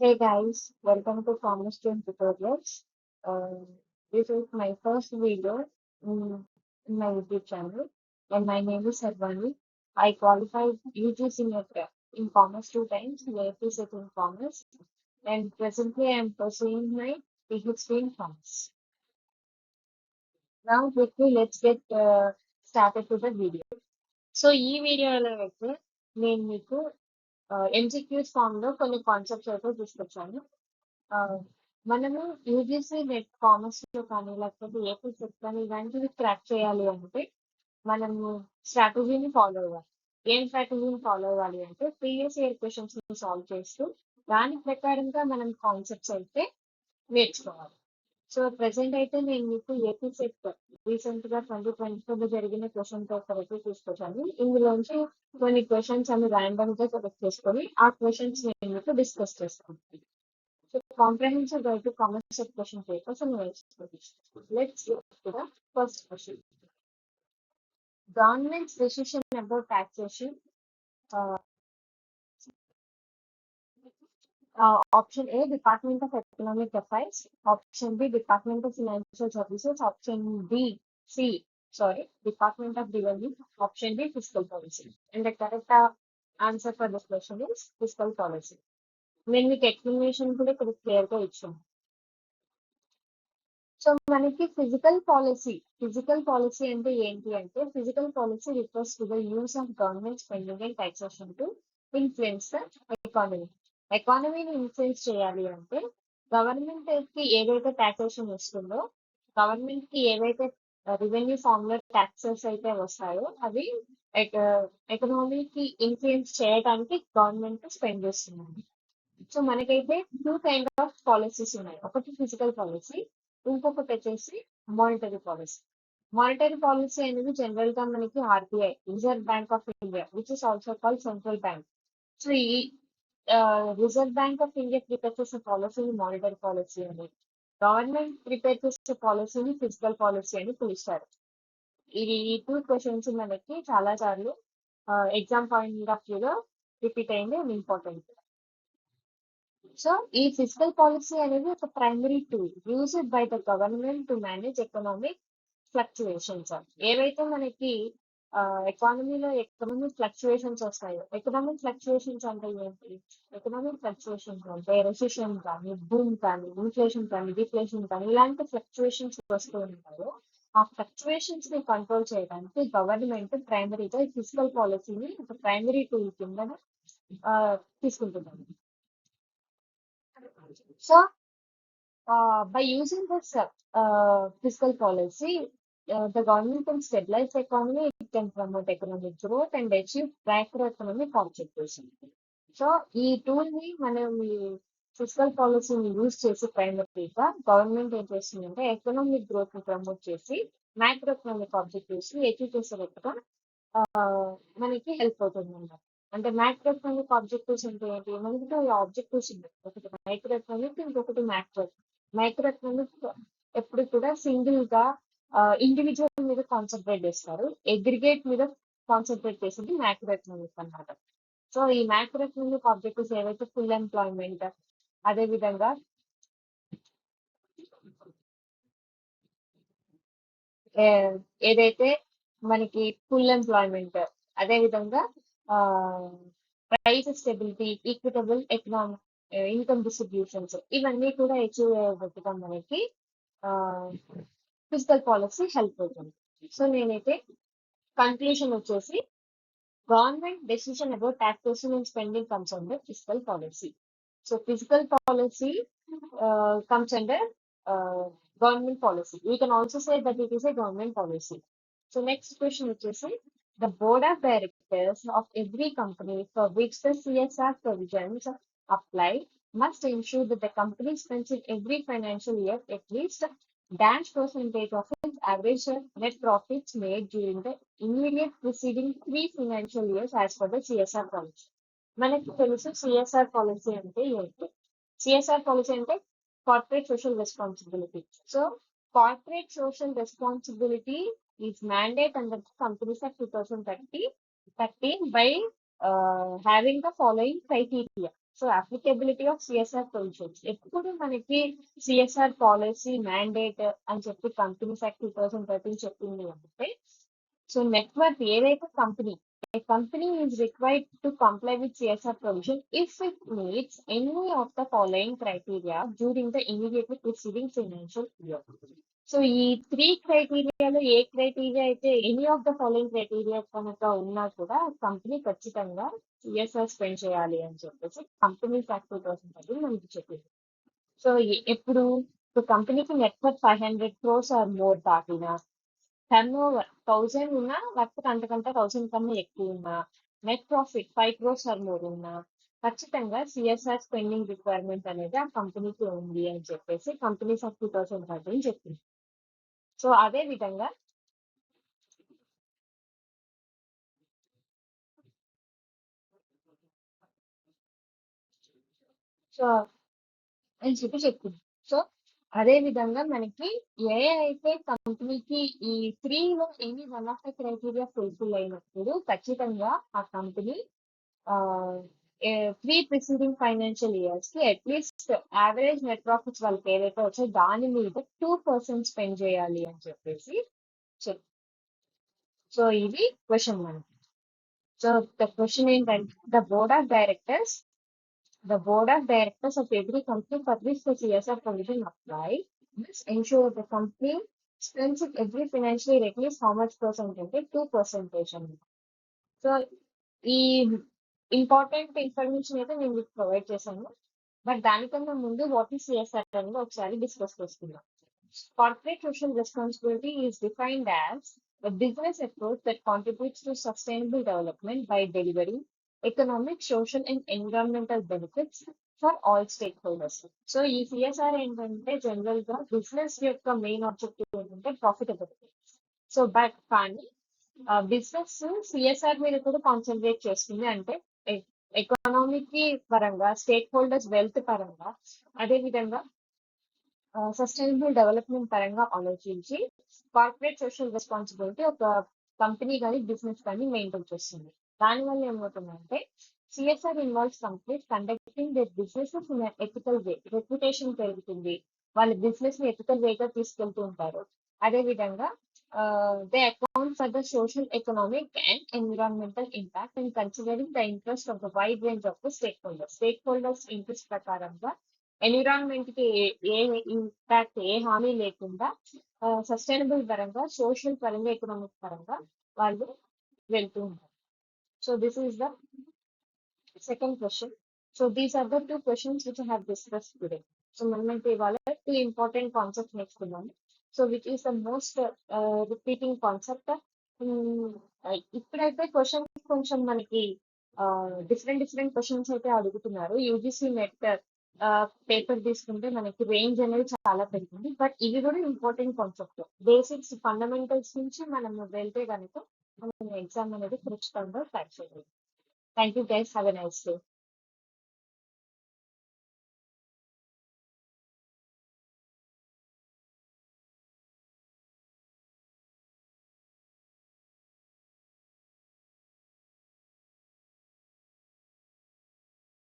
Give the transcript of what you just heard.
Hey guys, welcome to Cornerstone Tutorials. Uh, this is my first video in, in my YouTube channel, and my name is Sarvani. I qualified UGC in commerce 2 times, APSET in commerce, and presently I am pursuing my PhD in commerce. Now, quickly, let's get started to the video. So ఈ వీడియోలో అయితే నేను మీకు MCQs form లో కొన్ని concepts అయితే తీసుకొచ్చాను. ఆ, మనము యూజీసీ నెట్ కామర్స్ లో కానీ లేకపోతే ఏపీ సెట్ కానీ ఇలాంటివి క్రాక్ చేయాలి అంటే మనము స్ట్రాటజీని ఫాలో అవ్వాలి. ఏం స్ట్రాటజీని ఫాలో అవ్వాలి అంటే ప్రీవియస్ ఇయర్ క్వశ్చన్స్ ని సాల్వ్ చేస్తూ దాని ప్రకారంగా మనం కాన్సెప్ట్స్ అయితే నేర్చుకోవాలి. సో ప్రెసెంట్ అయితే నేను మీకు ఏపీ సెట్ రీసెంట్ గా 2024 లో జరిగిన క్వశ్చన్ పేపర్ అయితే తీసుకొచ్చాను. ఇందులోంచి కొన్ని క్వశ్చన్స్ అన్ని ర్యాండమ్ గా సెలెక్ట్ చేసుకొని ఆ క్వశ్చన్స్ నేను మీకు డిస్కస్ చేస్తాను. So comprehensive guide to common set question papers and notes. Let's go to the first question. Government's decision about taxation. Uh, Option A, Department of Economic Affairs. Option B, Department of Financial Services. Option Department of Revenue. Option D, Fiscal Policy. And the correct answer for this question is Fiscal Policy. నేను మీకు explanation కూడా ఇక్కడ clear గా ఇచ్చాను. So మనకి physical policy అంటే ఏంటి అంటే physical policy refers to the use of government spending and taxation to influence the ఎకానమీని ఇన్ఫ్లుయెన్స్ చేయాలి అంటే గవర్నమెంట్ కి ఏదైతే టాక్సేషన్ వస్తుందో గవర్నమెంట్ కి ఏవైతే రెవెన్యూ ఫార్మ్ లో ట్యాక్సెస్ అయితే వస్తాయో అవి ఎకనామీకి ఇన్ఫ్లుయెన్స్ చేయడానికి గవర్నమెంట్ స్పెండ్ చేస్తుంది. సో మనకైతే 2 కైండ్ ఆఫ్ పాలసీస్ ఉన్నాయి. ఒకటి ఫిజికల్ పాలసీ, ఇంకొకటి వచ్చేసి మానిటరీ పాలసీ. మానిటరీ పాలసీ అనేది జనరల్ గా మనకి RBI, Reserve Bank of India, which is also call central bank. So ఈ Reserve Bank of India prepare చేసే పాలసీని మానిటరీ పాలసీ అని, గవర్నమెంట్ ప్రిపేర్ చేసే పాలసీని ఫిజికల్ పాలసీ అని పిలుస్తారు. ఈ 2 క్వశ్చన్స్ మనకి చాలా సార్లు ఎగ్జామ్ పాయింట్ ఆఫ్ వ్యూలో రిపీట్ అయింది, ఇంపార్టెంట్. సో ఈ ఫిజికల్ పాలసీ అనేది ఒక primary tool used by the government to manage economic fluctuations. ఏవైతే మనకి ఎకానమీలో ఎకనామిక్ ఫ్లక్చుయేషన్స్ వస్తాయో, ఎకనామిక్ ఫ్లక్చుయేషన్స్ అంటే ఏంటి? ఎకనామిక్ ఫ్లక్చుయేషన్స్ అంటే రెసిషన్ కానీ, బూమ్ కానీ, ఇన్ఫ్లేషన్ కానీ, డిఫ్లేషన్ కానీ ఇలాంటి ఫ్లక్చుయేషన్స్ వస్తూ ఉంటాయో ఆ ఫ్లక్చుయేషన్స్ ని కంట్రోల్ చేయడానికి గవర్నమెంట్ ప్రైమరీగా ఈ ఫిజికల్ పాలసీని ఒక ప్రైమరీ టూల్ కింద తీసుకుంటున్నాను. So, by using this fiscal policy, the government can stabilize the economy, it can promote economic growth and achieve macroeconomic objectives. So ఈ టూల్ ని మనం ఈ ఫిజికల్ పాలసీని యూజ్ చేసి ప్రైమరీగా గవర్నమెంట్ ఏం చేస్తుందంటే ఎకనామిక్ గ్రోత్ ని ప్రమోట్ చేసి మైక్రో ఎకనామిక్ ఆబ్జెక్టివ్స్ ని అచీవ్ చేసేటట్టుగా మనకి హెల్ప్ అవుతుంది అన్నమాట. అంటే మైక్రో ఎకనామిక్ ఆబ్జెక్టివ్స్ అంటే ఏంటి? మనకి ఆబ్జెక్టివ్స్ ఉన్నాయి, ఒకటి మైక్రో ఎకనామిక్, ఇంకొకటి మ్యాక్రో. మైక్రో ఎకనామిక్ ఎప్పుడు కూడా సింగిల్ గా ఇండివిజువల్ మీద కాన్సన్ట్రేట్ చేస్తారు, అగ్రిగేట్ మీద కాన్సన్ట్రేట్ చేసేది మైక్రో ఎకనామిక్ అన్నమాట. సో ఈ మైక్రో ఎకనామిక్ ఆబ్జెక్టివ్స్ ఏవైతే ఫుల్ ఎంప్లాయ్మెంట్, అదే విధంగా ఏదైతే మనకి ఫుల్ ఎంప్లాయ్మెంట్, అదే విధంగా price stability, equitable economic income distributions, ఇవన్నీ కూడా అచీవ్ అయ్యేటట్టుగా మనకి ఫిజికల్ పాలసీ హెల్ప్ అవుతుంది. సో నేనైతే కన్క్లూషన్ వచ్చేసి government decision about taxation and spending comes under fiscal policy. So fiscal policy comes under government policy. We can also say that it is a government policy. So next question is the board of directors of every company for which the CSR provisions apply must ensure that the company spends in every financial year at least dash percentage of its average net profits made during the immediate preceding 3 financial years as per the CSR policy. మనకి తెలుసు CSR policy అంటే ఏంటి? CSR policy అంటే corporate social responsibility. So corporate social responsibility is mandate under companies of 2013 by having the following criteria. So applicability of CSR provisions ఎప్పుడు మనకి CSR policy mandate అని చెప్పి companies act 2013 చెప్పింది అంటే so network ఏదైతే company a company is required to comply with CSR provision if it meets any of the following criteria during the immediately preceding financial year. So ఈ 3 క్రైటీరియాలో ఏ criteria అయితే any of the following criteria కనుక ఉన్నా కూడా company ఖచ్చితంగా CSR spend చేయాలి అని చెప్పేసి companies act 2013 మనకి చెప్పింది. సో ఎప్పుడు కంపెనీకి నెట్వర్క్ 500 crores ఆర్ మోర్ దాటినా టర్న్ ఓవర్ 1000 ఉన్నా లేకపోతే అంతకంటే 1000 కన్నా ఎక్కువ ఉన్నా net profit 5 crores or more ఉన్నా ఖచ్చితంగా సిఎస్ఆర్ స్పెండింగ్ రిక్వైర్మెంట్ అనేది ఆ కంపెనీకి ఉంది అని చెప్పేసి కంపెనీస్ ఆఫ్ 2013 చెప్పింది. సో అదే విధంగా సో అని చెప్పి చెప్పింది. సో అదే విధంగా మనకి ఏ అయితే కంపెనీకి ఈ 3లో any one of the criteria fulfil అయినప్పుడు ఖచ్చితంగా ఆ company three preceding financial years కి అట్లీస్ట్ యావరేజ్ నెట్ ప్రాఫిట్స్ వాళ్ళకి ఏదైతే వచ్చాయో దాని మీద 2% స్పెండ్ చేయాలి అని చెప్పేసి చెప్ సో ఇది క్వశ్చన్ మనకి. సో ద క్వశ్చన్ ఏంటంటే the board of directors of every company for which the CSR provision apply must ensure the company spends it every financial year at least how much percent అంటే 2% అన్నమాట. So ఈ important information అయితే నేను మీకు provide చేశాను. But దానికన్నా ముందు what is CSR అనేది ఒకసారి డిస్కస్ చేసుకుందాం. Corporate social responsibility is defined as a business approach that contributes to sustainable development by delivering economic, social, and environmental benefits for all stakeholders. So ఈ CSR ఏంటంటే general గా business యొక్క main objective ఏంటంటే profitability. So but కానీ business CSR మీద కూడా concentrate చేస్తుంది. అంటే ఎకనామిక్ పరంగా, స్టేక్ హోల్డర్స్ వెల్త్ పరంగా, అదే విధంగా సస్టైనబుల్ డెవలప్మెంట్ పరంగా ఆలోచించి కార్పొరేట్ సోషల్ రెస్పాన్సిబిలిటీ ఒక కంపెనీ కానీ బిజినెస్ కానీ మెయింటైన్ చేస్తుంది. దానివల్ల ఏమవుతుందంటే CSR involves companies conducting their businesses in ethical way, reputation పెరుగుతుంది, వాళ్ళ బిజినెస్ ని ఎథికల్ వేగా తీసుకెళ్తూ ఉంటారు. అదే విధంగా they account for the social, economic and environmental impact and considering the interest of the wide range of the stake holders interest ప్రకారంగా environment కి ఏ impact, ఏ హాని లేకుండా సస్టైనబుల్ పరంగా, సోషల్ పరంగా, ఎకనామిక్ పరంగా వాళ్ళు వెళ్తూ ఉంటారు. So this is the second question. So these are the 2 questions which I have discussed today. So మనమైతే ఇవాళ 2 important కాన్సెప్ట్స్ నేర్చుకున్నాము. So which is the most repeating concept. ఇప్పుడైతే క్వశ్చన్స్ కొంచెం మనకి డిఫరెంట్ క్వశ్చన్స్ అయితే అడుగుతున్నారు. యూజీసీ నెట్ పేపర్ తీసుకుంటే మనకి రేంజ్ అనేది చాలా పెరిగింది. బట్ ఇవి కూడా ఇంపార్టెంట్ కాన్సెప్ట్. బేసిక్స్, ఫండమెంటల్స్ నుంచి మనం వెళ్తే కనుక మనం ఎగ్జామ్ అనేది ఖచ్చితంగా క్రాక్ చేయగలం. Thank you guys, have a nice day.